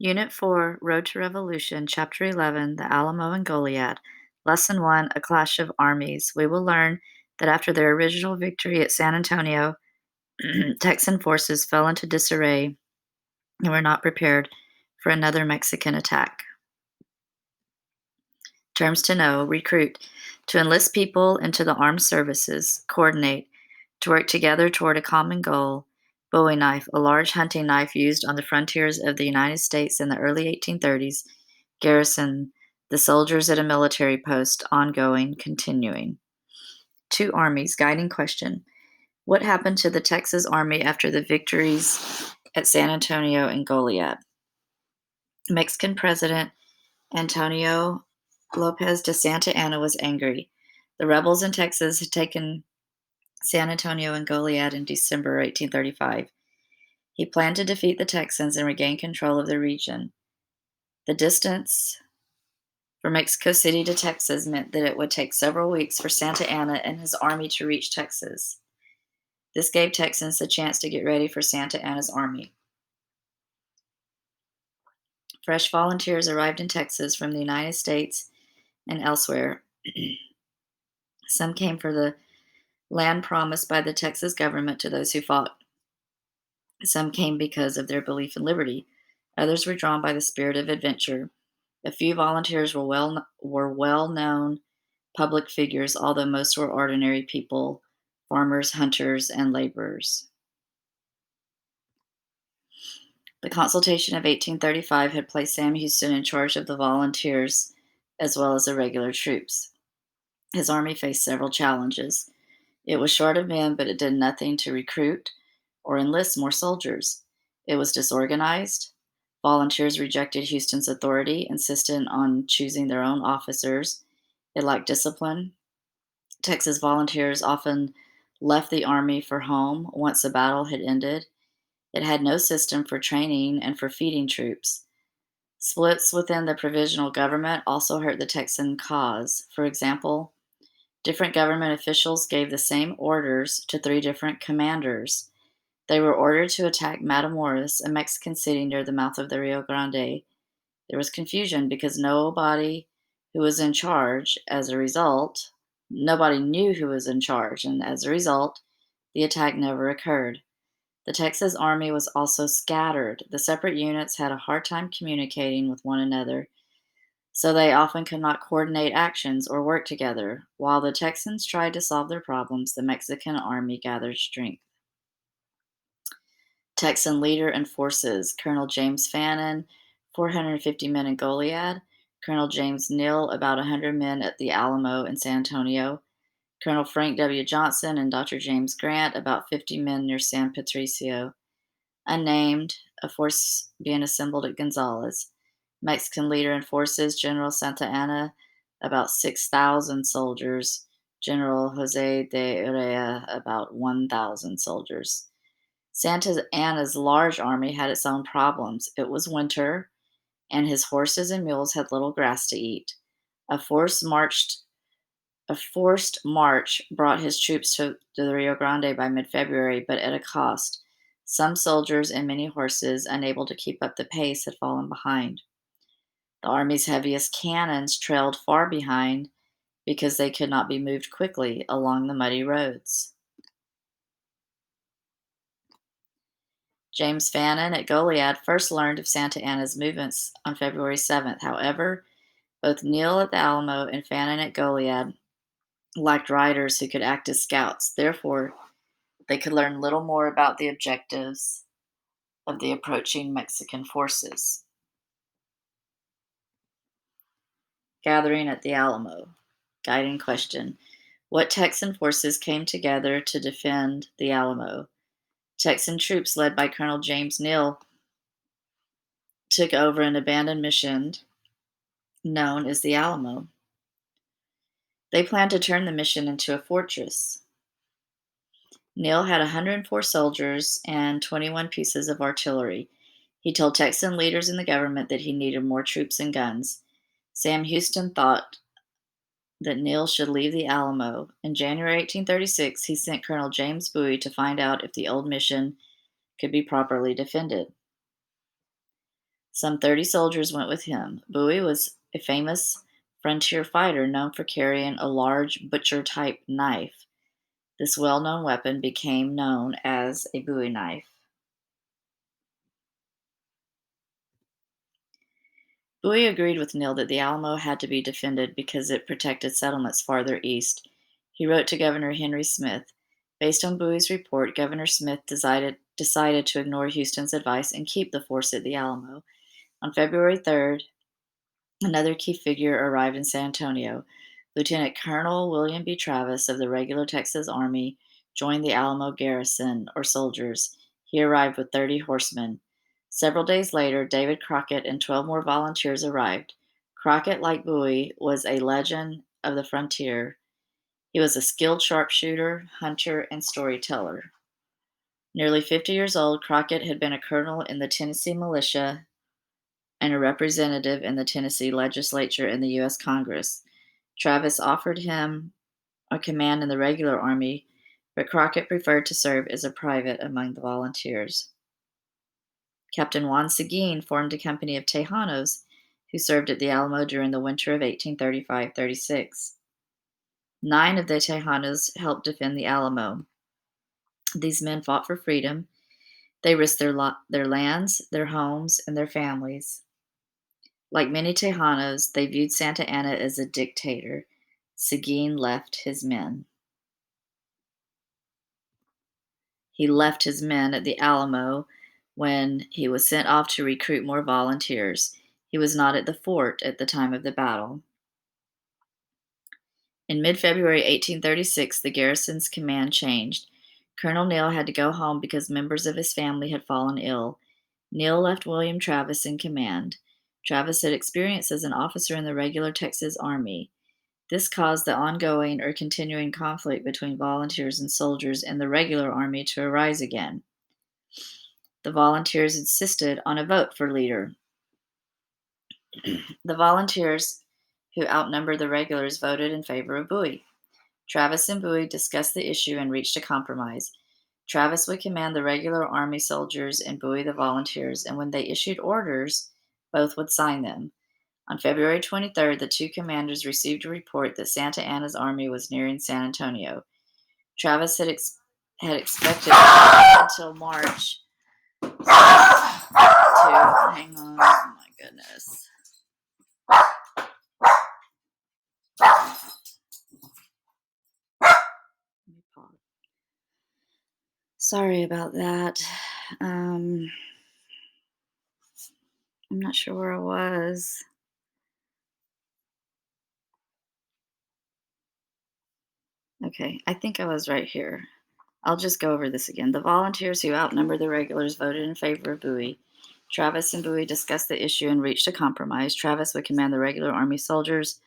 Unit 4, Road to Revolution, Chapter 11, The Alamo and Goliad. Lesson 1, A Clash of Armies. We will learn that after their original victory at San Antonio, Texan forces fell into disarray and were not prepared for another Mexican attack. Terms to know: recruit, to enlist people into the armed services; coordinate, to work together toward a common goal; bowie knife, a large hunting knife used on the frontiers of the United States in the early 1830s; garrison, the soldiers at a military post, ongoing, continuing. Two armies. Guiding question: what happened to the Texas Army after the victories at San Antonio and Goliad? Mexican President Antonio Lopez de Santa Anna was angry. The rebels in Texas had taken San Antonio and Goliad in December 1835. He planned to defeat the Texans and regain control of the region. The distance from Mexico City to Texas meant that it would take several weeks for Santa Anna and his army to reach Texas. This gave Texans a chance to get ready for Santa Anna's army. Fresh volunteers arrived in Texas from the United States and elsewhere. Some came for the land promised by the Texas government to those who fought. Some came because of their belief in liberty. Others were drawn by the spirit of adventure. A few volunteers were well-known public figures, although most were ordinary people, farmers, hunters, and laborers. The consultation of 1835 had placed Sam Houston in charge of the volunteers as well as the regular troops. His army faced several challenges. It was short of men, but it did nothing to recruit or enlist more soldiers. It was disorganized. Volunteers rejected Houston's authority, insisted on choosing their own officers. It lacked discipline. Texas volunteers often left the army for home once the battle had ended. It had no system for training and for feeding troops. Splits within the provisional government also hurt the Texan cause. For example, different government officials gave the same orders to three different commanders. They were ordered to attack Matamoros, a Mexican city near the mouth of the Rio Grande. There was confusion because nobody who was in charge. Nobody knew who was in charge, and as a result, the attack never occurred. The Texas Army was also scattered. The separate units had a hard time communicating with one another, so they often could not coordinate actions or work together. While the Texans tried to solve their problems, the Mexican Army gathered strength. Texan leader and forces: Colonel James Fannin, 450 men in Goliad; Colonel James Neal, about 100 men at the Alamo in San Antonio; Colonel Frank W. Johnson and Dr. James Grant, about 50 men near San Patricio. Unnamed, a force being assembled at Gonzales. Mexican leader and forces: General Santa Anna, about 6,000 soldiers; General Jose de Urrea, about 1,000 soldiers. Santa Anna's large army had its own problems. It was winter, and his horses and mules had little grass to eat. A forced march brought his troops to the Rio Grande by mid-February, but at a cost. Some soldiers and many horses, unable to keep up the pace, had fallen behind. The army's heaviest cannons trailed far behind because they could not be moved quickly along the muddy roads. James Fannin at Goliad first learned of Santa Anna's movements on February 7th. However, both Neal at the Alamo and Fannin at Goliad lacked riders who could act as scouts. Therefore, they could learn little more about the objectives of the approaching Mexican forces. Gathering at the Alamo. Guiding question: what Texan forces came together to defend the Alamo? Texan troops led by Colonel James Neal took over an abandoned mission known as the Alamo. They planned to turn the mission into a fortress. Neal had 104 soldiers and 21 pieces of artillery. He told Texan leaders in the government that he needed more troops and guns. Sam Houston thought that Neal should leave the Alamo. In January 1836, he sent Colonel James Bowie to find out if the old mission could be properly defended. Some 30 soldiers went with him. Bowie was a famous frontier fighter known for carrying a large butcher type knife. This well known weapon became known as a Bowie knife. Bowie agreed with Neal that the Alamo had to be defended because it protected settlements farther east. He wrote to Governor Henry Smith. Based on Bowie's report, Governor Smith decided to ignore Houston's advice and keep the force at the Alamo. On February 3rd, another key figure arrived in San Antonio. Lieutenant Colonel William B. Travis of the regular Texas Army joined the Alamo garrison, or soldiers. He arrived with 30 horsemen. Several days later, David Crockett and 12 more volunteers arrived. Crockett, like Bowie, was a legend of the frontier. He was a skilled sharpshooter, hunter, and storyteller. Nearly 50 years old, Crockett had been a colonel in the Tennessee militia and a representative in the Tennessee legislature in the U.S. Congress. Travis offered him a command in the regular army, but Crockett preferred to serve as a private among the volunteers. Captain Juan Seguin formed a company of Tejanos who served at the Alamo during the winter of 1835-36. 9 of the Tejanos helped defend the Alamo. These men fought for freedom. They risked their lands, their homes, and their families. Like many Tejanos, they viewed Santa Anna as a dictator. Seguin left his men. He left his men at the Alamo when he was sent off to recruit more volunteers. He was not at the fort at the time of the battle. In mid February 1836, the garrison's command changed. Colonel Neal had to go home because members of his family had fallen ill. Neal left William Travis in command. Travis had experience as an officer in the regular Texas Army. This caused the ongoing or continuing conflict between volunteers and soldiers in the regular army to arise again. The volunteers insisted on a vote for leader. The volunteers, who outnumbered the regulars, voted in favor of Bowie. Travis and Bowie discussed the issue and reached a compromise. Travis would command the regular army soldiers and Bowie the volunteers, and when they issued orders, both would sign them. On February 23rd, the two commanders received a report that Santa Anna's army was nearing San Antonio. Travis had expected until March to hang on. Oh my goodness. Let me pause. Sorry about that. I'm not sure where I was. Okay, I think I was right here. I'll just go over this again. The volunteers who outnumbered the regulars voted in favor of Bowie. Travis and Bowie discussed the issue and reached a compromise. Travis would command the regular army soldiers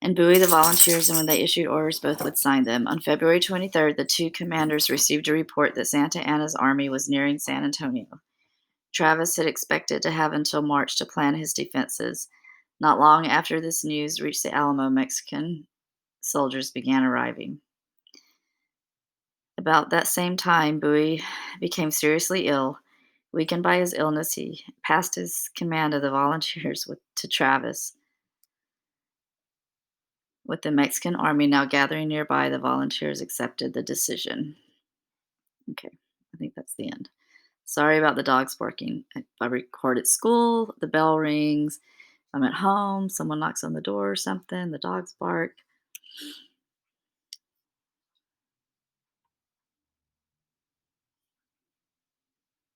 and Bowie the volunteers, and when they issued orders, both would sign them. On February 23rd, the two commanders received a report that Santa Anna's army was nearing San Antonio. Travis had expected to have until March to plan his defenses. Not long after this news reached the Alamo, Mexican soldiers began arriving. About that same time, Bowie became seriously ill. Weakened by his illness, he passed his command of the volunteers to Travis. With the Mexican army now gathering nearby, the volunteers accepted the decision. Okay, I think that's the end. Sorry about the dogs barking. I record at school, the bell rings. I'm at home, someone knocks on the door or something, the dogs bark.